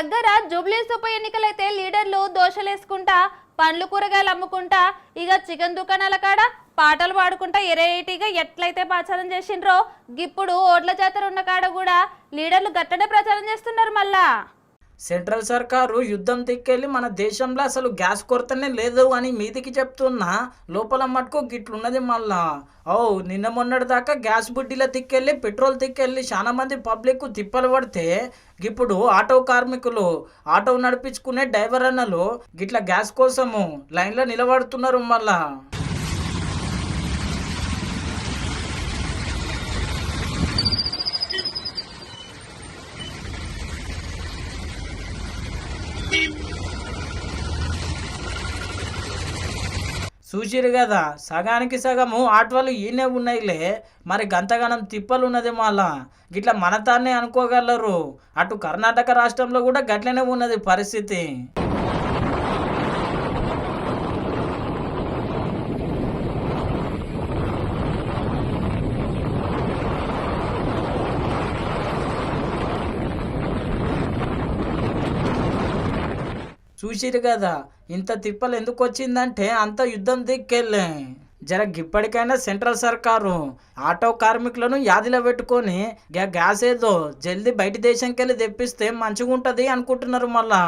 దగ్గర జూబ్లీస్ ఉప ఎన్నికలైతే లీడర్లు దోషలేసుకుంటా పండ్లు కూరగాయలు అమ్ముకుంటా ఇక చికెన్ దుకాణాల కాడ పాటలు పాడుకుంటా ఎరేటిగా ఎట్లయితే ప్రచారం చేసిండ్రో ఇప్పుడు ఓట్ల జాతర ఉన్న కాడ కూడా లీడర్లు గట్టనే ప్రచారం చేస్తున్నారు మళ్ళా. సెంట్రల్ సర్కారు యుద్ధం తిక్కెళ్ళి మన దేశంలో అసలు గ్యాస్ కొరతనే లేదు అని మీదికి చెప్తున్నా లోపల మటుకు గిట్లున్నది మళ్ళా. నిన్న మొన్నటి దాకా గ్యాస్ బుడ్డిలో తిక్కెళ్ళి పెట్రోల్ తిక్కెళ్ళి చాలా మంది పబ్లిక్ తిప్పలు పడితే ఇప్పుడు ఆటో కార్మికులు ఆటో నడిపించుకునే డ్రైవర్ అన్నలు గిట్ల గ్యాస్ కోసము లైన్లో నిలబడుతున్నారు మళ్ళా. చూసిరు కదా సగానికి సగము ఆటోలు ఈయనే ఉన్నాయిలే, మరి గంతగానం తిప్పలు ఉన్నది మళ్ళా. గిట్లా మన తానే అనుకోగలరు, అటు కర్ణాటక రాష్ట్రంలో కూడా గట్లనే ఉన్నది పరిస్థితి. చూసిరు కదా ఇంత తిప్పలు ఎందుకు వచ్చిందంటే అంత యుద్ధం దిక్కెళ్ళే. జర ఇప్పటికైనా సెంట్రల్ సర్కారు ఆటో కార్మికులను యాదిలో పెట్టుకొని గ్యాస్ ఏదో జల్దీ బయట దేశంకి వెళ్ళి తెప్పిస్తే మంచిగా ఉంటుంది అనుకుంటున్నారు మళ్ళా.